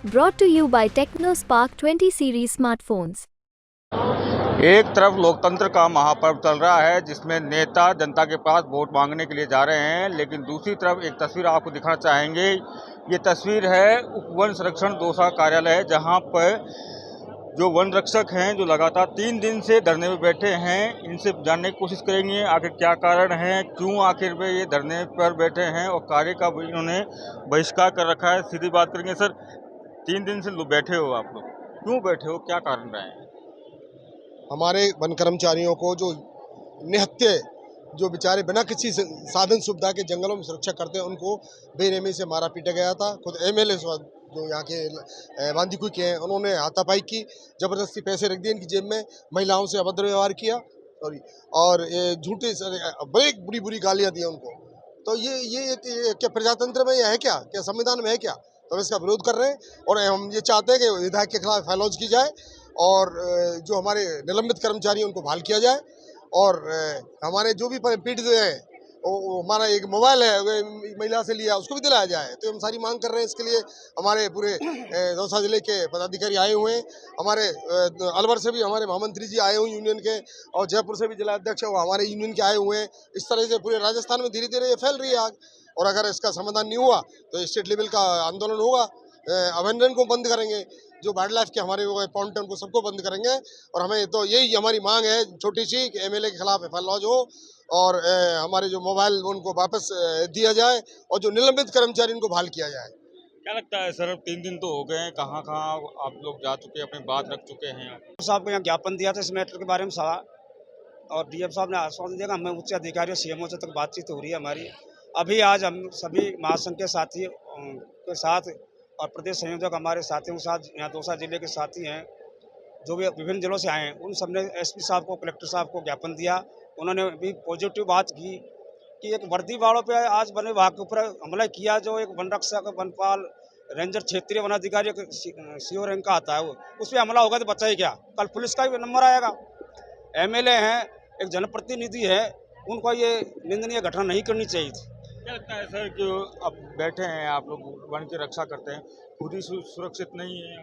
Brought to you by TechnoSpark 20 series smartphones. एक तरफ लोकतंत्र का महापर्व चल रहा है जिसमें नेता जनता के पास वोट मांगने के लिए जा रहे हैं, लेकिन दूसरी तरफ एक तस्वीर आपको दिखाना चाहेंगे। ये तस्वीर है उप वन संरक्षण दौसा कार्यालय है, जहां पर जो वन रक्षक हैं जो लगातार 3 दिन से धरने में बैठे हैं, इनसे जानने की कोशिश करेंगे आखिर क्या कारण है, क्यों आखिर वे ये धरने पर बैठे हैं और कार्य का इन्होंने बहिष्कार कर रखा है। सीधी बात करेंगे। सर, 3 दिन से बैठे हो आप लोग, क्यों बैठे हो, क्या कारण रहे हैं? हमारे वन कर्मचारियों को जो निहत्थे जो बेचारे बिना किसी साधन सुविधा के जंगलों में सुरक्षा करते हैं, उनको बेरहमी से मारा पीटा गया था। खुद एमएलए जो यहाँ के बांदीकुई के हैं, उन्होंने हाथापाई की, जबरदस्ती पैसे रख दिए इनकी जेब में, महिलाओं से अभद्र व्यवहार किया और झूठे बड़ी बुरी बुरी गालियाँ दी उनको। तो ये क्या प्रजातंत्र में यह है क्या संविधान में है क्या? तो हम इसका विरोध कर रहे हैं और हम ये चाहते हैं कि विधायक के खिलाफ फैलौज की जाए और जो हमारे निलंबित कर्मचारी हैं उनको बहाल किया जाए और हमारे जो भी पीड़ित हैं वो हमारा एक मोबाइल है महिला से लिया, उसको भी दिलाया जाए। तो हम सारी मांग कर रहे हैं। इसके लिए हमारे पूरे दौसा जिले के पदाधिकारी आए हुए हैं। हमारे अलवर से भी हमारे महामंत्री जी आए हुए हैं यूनियन के, और जयपुर से भी जिला अध्यक्ष वो हमारे यूनियन के आए हुए हैं। इस तरह से पूरे राजस्थान में धीरे धीरे ये फैल रही है आग, और अगर इसका समाधान नहीं हुआ तो स्टेट लेवल का आंदोलन होगा। अभेंडन को बंद करेंगे, जो वाइल्ड लाइफ के हमारे पॉइंट हैं उनको सबको बंद करेंगे। और हमें तो यही हमारी मांग है छोटी सी कि एमएलए के खिलाफ फैलौज हो और हमारे जो मोबाइल उनको वापस दिया जाए और जो निलंबित कर्मचारी उनको बहाल किया जाए। क्या लगता है सर, 3 दिन तो हो गए हैं, कहाँ कहाँ आप लोग जा चुके हैं, अपनी बात रख चुके हैं? साहब को यहाँ ज्ञापन दिया था इस मैटर के बारे में सारा, और डीएम साहब ने आश्वासन दिया। हमें उच्च अधिकारियों सीएमओ से तक बातचीत हो रही है हमारी। अभी आज हम सभी महासंघ के साथी के साथ और प्रदेश संयोजक हमारे साथियों के साथ यहाँ दौसा जिले के साथी हैं जो भी विभिन्न जिलों से आए हैं, उन सबने एसपी साहब को, कलेक्टर साहब को ज्ञापन दिया। उन्होंने भी पॉजिटिव बात की कि एक वर्दी वालों पे आज वन विभाग के ऊपर हमला किया, जो एक वन रक्षक, वनपाल, रेंजर, क्षेत्रीय वनाधिकारी सीओ रैंक का आता है, वो उस पर हमला होगा तो बचा ही क्या? कल पुलिस का भी नंबर आएगा। एमएलए हैं, एक जनप्रतिनिधि है, उनको ये निंदनीय घटना नहीं करनी चाहिए थी। क्या लगता है सर कि अब बैठे हैं आप लोग, वन की रक्षा करते हैं, खुद ही सुरक्षित नहीं है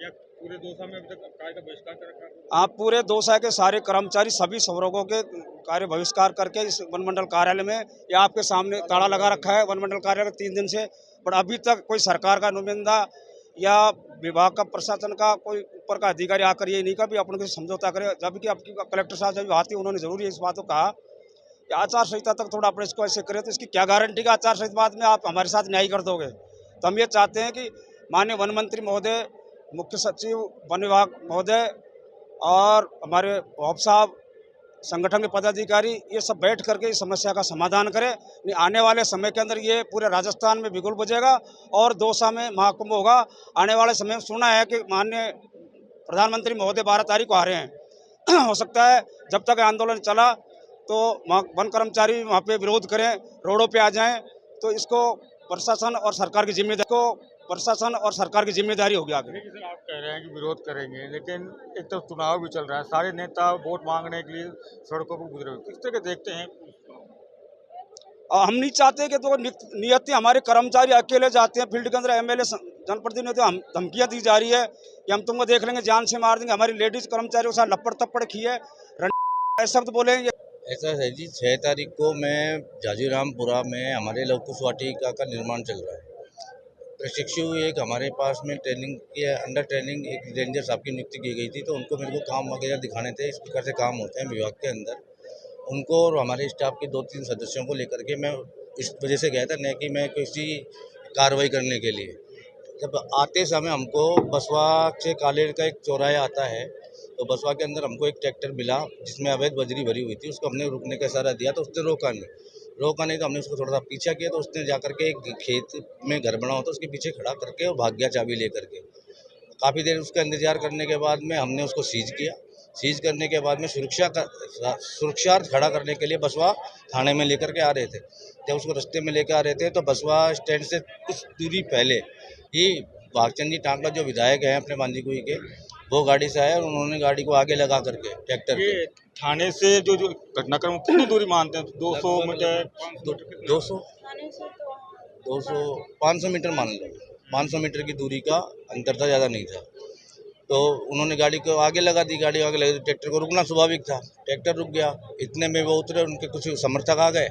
या पूरे दौसा में अभी तक कार्य का बहिष्कार कर रखा है? आप पूरे दौसा के सारे कर्मचारी सभी संवर्गों के कार्य बहिष्कार करके इस वन मंडल कार्यालय में, या आपके सामने ताला लगा रखा है वन मंडल कार्यालय 3 दिन से, पर अभी तक कोई सरकार का नुमाइंदा या विभाग का, प्रशासन का कोई ऊपर का अधिकारी आकर ये नहीं कहा भी अपन को समझौता करे। जबकि आपकी कलेक्टर साहब जब आती, उन्होंने जरूर इस बात को कहा कि आचार संहिता तक थोड़ा अपने इसको ऐसे करें, तो इसकी क्या गारंटी का आचार संहिता बाद में आप हमारे साथ न्याय कर दोगे? तो हम ये चाहते हैं कि माननीय वन मंत्री महोदय, मुख्य सचिव वन विभाग महोदय और हमारे वॉप साहब, संगठन के पदाधिकारी, ये सब बैठ करके इस समस्या का समाधान करें। नहीं, आने वाले समय के अंदर ये पूरे राजस्थान में बिगुल बजेगा और दौसा में महाकुंभ होगा। आने वाले समय में सुना है कि माननीय प्रधानमंत्री महोदय 12 तारीख को आ रहे हैं। हो सकता है जब तक आंदोलन चला तो वन कर्मचारी वहाँ पे विरोध करें, रोडों पे आ जाएं, तो इसको प्रशासन और सरकार की जिम्मेदारी होगी आगे। देखिए सर, आप कह रहे हैं कि विरोध करेंगे, लेकिन एक तरफ चुनाव भी चल रहा है, सारे नेता वोट मांगने के लिए सड़कों पर गुजरे हुए, किस तरह देखते हैं? हम नहीं चाहते कि तो नियति हमारे कर्मचारी अकेले जाते हैं फील्ड के अंदर। एमएलए, जनप्रतिनिधि हम धमकियाँ दी जा रही है कि हम तुमको देख लेंगे, जान से मार देंगे। हमारी लेडीज कर्मचारियों के साथ लपड़ तप्पड़ की है, शब्द बोलेंगे। ऐसा है जी, 6 तारीख को मैं जाजीरामपुरा में हमारे लवकुश वाटिका का निर्माण चल रहा है। प्रशिक्षु एक हमारे पास में ट्रेनिंग के अंडर ट्रेनिंग एक रेंजर साहब की नियुक्ति की गई थी, तो उनको मेरे को काम वगैरह दिखाने थे, इस प्रकार से काम होते हैं विभाग के अंदर। उनको और हमारे स्टाफ के 2-3 सदस्यों को लेकर के मैं इस वजह से गया था, न कि मैं किसी कार्रवाई करने के लिए। जब आते समय हमको बसवा से कालेर का एक चौराहा आता है, तो बसवा के अंदर हमको एक ट्रैक्टर मिला जिसमें अवैध बजरी भरी हुई थी। उसको हमने रुकने का इशारा दिया तो उसने रोका नहीं, तो हमने उसको थोड़ा सा पीछा किया, तो उसने जाकर के एक खेत में घर बना होता उसके पीछे खड़ा करके और भाग गया चाबी लेकर के। काफ़ी देर उसका इंतजार करने के बाद में हमने उसको सीज किया। सीज करने के बाद में सुरक्षार्थ खड़ा करने के लिए बसवा थाने में लेकर के आ रहे थे। जब उसको रास्ते में लेकर आ रहे थे तो बसवा स्टैंड से कुछ दूरी पहले ही भागचंद जी टांकला जो विधायक हैं अपने बांदीकुई के, वो गाड़ी से आए और उन्होंने गाड़ी को आगे लगा करके ट्रैक्टर के। थाने से जो घटनाक्रम कितनी दूरी मानते हैं? 200 मीटर, 500 मीटर मान लो। 500 मीटर की दूरी का अंतर था, ज़्यादा नहीं था। तो उन्होंने गाड़ी को आगे लगा दी, गाड़ी आगे लगी तो ट्रैक्टर को रुकना स्वाभाविक था, ट्रैक्टर रुक गया। इतने में वो उतरे, उनके कुछ समर्थक आ गए,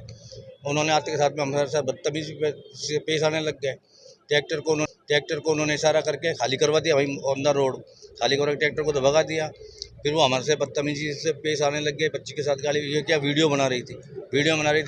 उन्होंने आते के साथ में हमारे साथ बदतमीजी से पेश आने लग गए। ट्रैक्टर को उन्होंने इशारा करके खाली करवा दिया, वहीं ऑन द रोड खाली करवा के ट्रैक्टर को तो भगा दिया। फिर वो हमारे से बदतमीजी से पेश आने लग गए। बच्ची के साथ गाड़ी, ये क्या वीडियो बना रही थी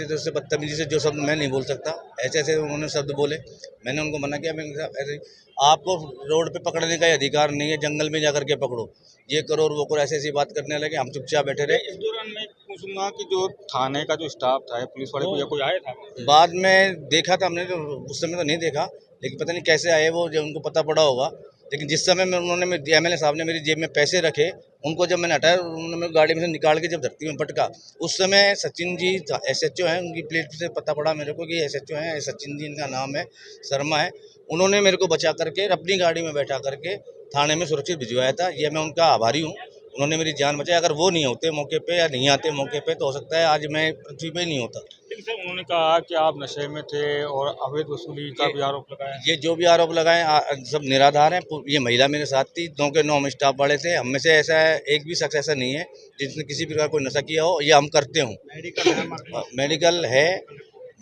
तो उससे बदतमीजी से, जो शब्द मैं नहीं बोल सकता, ऐसे ऐसे उन्होंने शब्द बोले। मैंने उनको मना किया, मैंने कहा ऐसे आपको रोड पे पकड़ने का अधिकार नहीं है, जंगल में जाकर के पकड़ो, ये करो और वो करो, ऐसी ऐसी बात करने लगे। हम चुपचाप बैठे रहे। इस दौरान मैं पूछूंगा कि जो थाने का जो स्टाफ था, पुलिस वाले कोई आया था? बाद में देखा था हमने, तो उस समय तो नहीं देखा, लेकिन पता नहीं कैसे आए वो, जब उनको पता पड़ा होगा। लेकिन जिस समय में उन्होंने एमएलए साहब ने मेरी जेब में पैसे रखे, उनको जब मैंने हटाया, उन्होंने मेरी गाड़ी में से निकाल के जब धरती में पटका, उस समय सचिन जी एसएचओ हैं, उनकी प्लेट से पता पड़ा मेरे को कि एसएचओ हैं, सचिन जी इनका नाम है, शर्मा है। उन्होंने मेरे को बचा करके अपनी गाड़ी में बैठा करके थाने में सुरक्षित भिजवाया था। ये मैं उनका आभारी हूँ, उन्होंने मेरी जान बचाई। अगर वो नहीं होते मौके पे या नहीं आते मौके पे तो हो सकता है आज मैं पृथ्वी पे नहीं होता। लेकिन सर उन्होंने कहा कि आप नशे में थे और अवैध वसूली का भी आरोप लगाया। ये जो भी आरोप लगाए सब निराधार हैं। ये महिला मेरे साथ थी, 9 के 9 हम स्टाफ वाले थे। हम में से ऐसा है, एक भी शख्स ऐसा नहीं है जिसने किसी प्रकार कोई नशा किया हो, ये हम करते हों।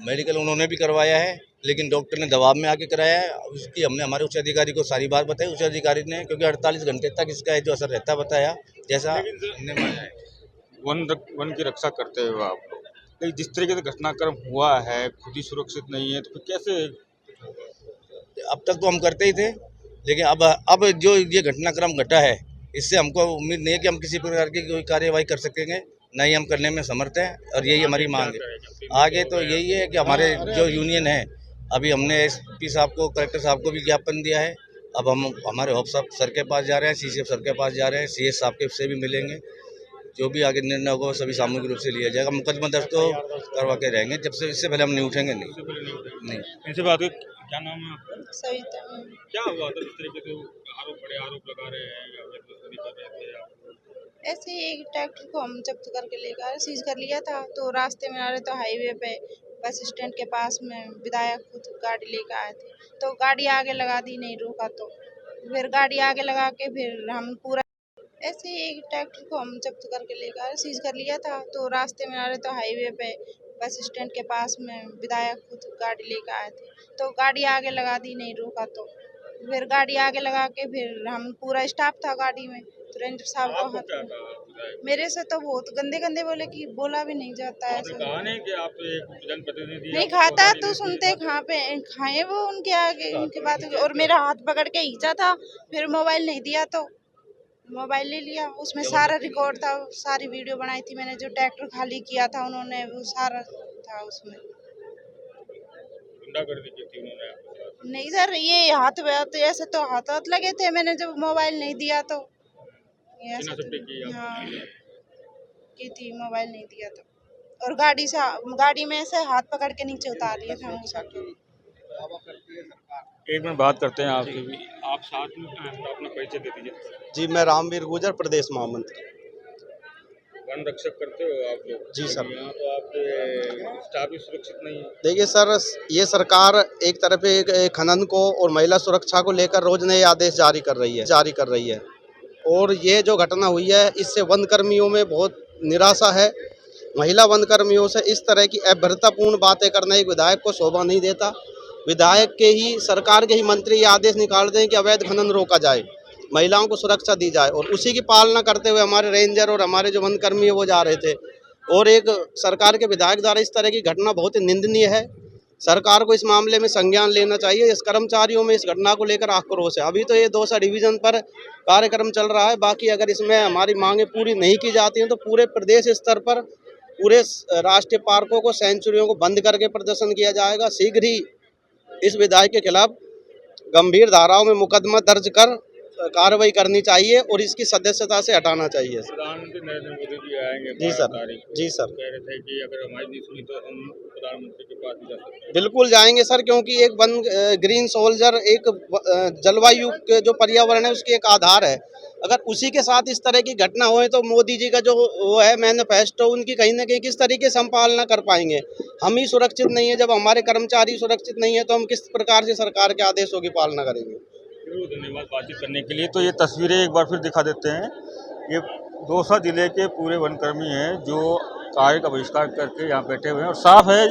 मेडिकल उन्होंने भी करवाया है, लेकिन डॉक्टर ने दबाव में आके कराया है। उसकी हमने हमारे उच्च अधिकारी को सारी बात बताई। उच्च अधिकारी ने, क्योंकि 48 घंटे तक इसका जो असर रहता बताया, जैसा हमने माना है। वन की रक्षा करते हुए आप लोग, लेकिन जिस तरीके से घटनाक्रम हुआ है, खुद ही सुरक्षित नहीं है, तो फिर कैसे? अब तक तो हम करते ही थे, लेकिन अब जो ये घटनाक्रम घटा है, इससे हमको उम्मीद नहीं है कि हम किसी प्रकार की कोई कार्यवाही कर सकेंगे, न ही हम करने में समर्थ हैं, और यही हमारी मांग है। आगे तो यही है कि हमारे जो यूनियन है, अभी हमने एसपी साहब को, कलेक्टर साहब को भी ज्ञापन दिया है। अब हम हमारे होप साहब सर के पास जा रहे हैं, सीसीएफ सर के पास जा रहे हैं, सीएस साहब के से भी मिलेंगे। जो भी आगे निर्णय होगा सभी सामूहिक रूप से लिया जाएगा। मुकदमा दर्ज तो करवा के रहेंगे, जब से इससे पहले हम नहीं उठेंगे। नहीं। इनसे बात हुई, क्या नाम है आपका? सविता। क्या हुआ था जिस तरीके से आरोप लगा रहे हैं या अवैध वसूली कर रहे थे आप? ऐसे ही एक ट्रैक्टर को हम जब्त करके लेकर सीज कर लिया था। तो रास्ते में आ रहे तो हाईवे पे बस स्टैंड के पास में विधायक खुद गाड़ी लेकर आए थे, तो गाड़ी आगे लगा दी, नहीं रोका, तो फिर गाड़ी आगे लगा के फिर हम पूरा ऐसे ही एक ट्रैक्टर को हम जब्त करके लेकर सीज कर लिया था। तो रास्ते में आ रहे तो हाईवे पे बस स्टैंड के पास में विधायक खुद गाड़ी लेकर आए थे, तो गाड़ी आगे लगा दी, नहीं रोका, तो फिर गाड़ी आगे लगा के फिर हम पूरा स्टाफ था गाड़ी में, तो रेंजर साहब को हाथ मेरे से तो बहुत गंदे गंदे बोले कि बोला भी नहीं जाता है। कहा नहीं कि आप एक जनप्रतिनिधि नहीं खाता तो सुनते खाए वो उनके आगे उनके बात, और मेरा हाथ पकड़ के खींचा था। फिर मोबाइल नहीं दिया तो मोबाइल ले लिया, उसमें सारा रिकॉर्ड था, सारी वीडियो बनाई थी मैंने। जो ट्रैक्टर खाली किया था उन्होंने, वो सारा था उसमें। गुंडागर्दी की थी उन्होंने? नहीं सर, ये हाथ ऐसे तो हाथ लगे थे, मैंने जब मोबाइल नहीं दिया तो हाँ की थी, मोबाइल नहीं दिया तो, और गाड़ी में से हाथ पकड़ के नीचे उतार लिए थे। एक मिनट बात करते हैं आपसे भी, आप साथ में अपना परिचय दे दीजिए। जी, मैं रामवीर गुर्जर, प्रदेश महामंत्री। वन रक्षक करते हो आप लोग? जी सर। यहाँ तो आपके स्टाफ भी सुरक्षित नहीं है। देखिए सर, ये सरकार एक तरफ एक खनन को और महिला सुरक्षा को लेकर रोज नए आदेश जारी कर रही है, और ये जो घटना हुई है, इससे वन कर्मियों में बहुत निराशा है। महिला वन कर्मियों से इस तरह की अभद्रतापूर्ण बातें करना एक विधायक को शोभा नहीं देता। विधायक के ही, सरकार के ही मंत्री ये आदेश निकालते हैं कि अवैध खनन रोका जाए, महिलाओं को सुरक्षा दी जाए, और उसी की पालना करते हुए हमारे रेंजर और हमारे जो वनकर्मी है वो जा रहे थे। और एक सरकार के विधायक द्वारा इस तरह की घटना बहुत ही निंदनीय है। सरकार को इस मामले में संज्ञान लेना चाहिए। इस कर्मचारियों में इस घटना को लेकर आक्रोश है। अभी तो ये 200 डिवीजन पर कार्यक्रम चल रहा है, बाकी अगर इसमें हमारी मांगें पूरी नहीं की जाती हैं तो पूरे प्रदेश स्तर पर पूरे राष्ट्रीय पार्कों को, सेंचुरियों को बंद करके प्रदर्शन किया जाएगा। शीघ्र ही इस विधायक के खिलाफ गंभीर धाराओं में मुकदमा दर्ज कर कार्रवाई करनी चाहिए और इसकी सदस्यता से हटाना चाहिए। प्रधानमंत्री नरेंद्र मोदी जी आएंगे जी सर। जी सर, कह रहे थे कि अगर हमारी नहीं सुनी तो हम प्रधानमंत्री के पास जा सकते हैं। बिल्कुल जाएंगे सर, क्योंकि एक वन ग्रीन सोल्जर एक जलवायु के जो पर्यावरण है उसके एक आधार है। अगर उसी के साथ इस तरह की घटना होए तो मोदी जी का जो वो है मैनिफेस्टो, उनकी कहीं ना कहीं किस तरीके से हम पालना कर पाएंगे। हम ही सुरक्षित नहीं है, जब हमारे कर्मचारी सुरक्षित नहीं है तो हम किस प्रकार से सरकार के आदेशों की पालना करेंगे। धन्यवाद बातचीत करने के लिए। तो ये तस्वीरें एक बार फिर दिखा देते हैं। ये दौसा जिले के पूरे वनकर्मी हैं जो कार्य का बहिष्कार करके यहाँ बैठे हुए हैं और साफ है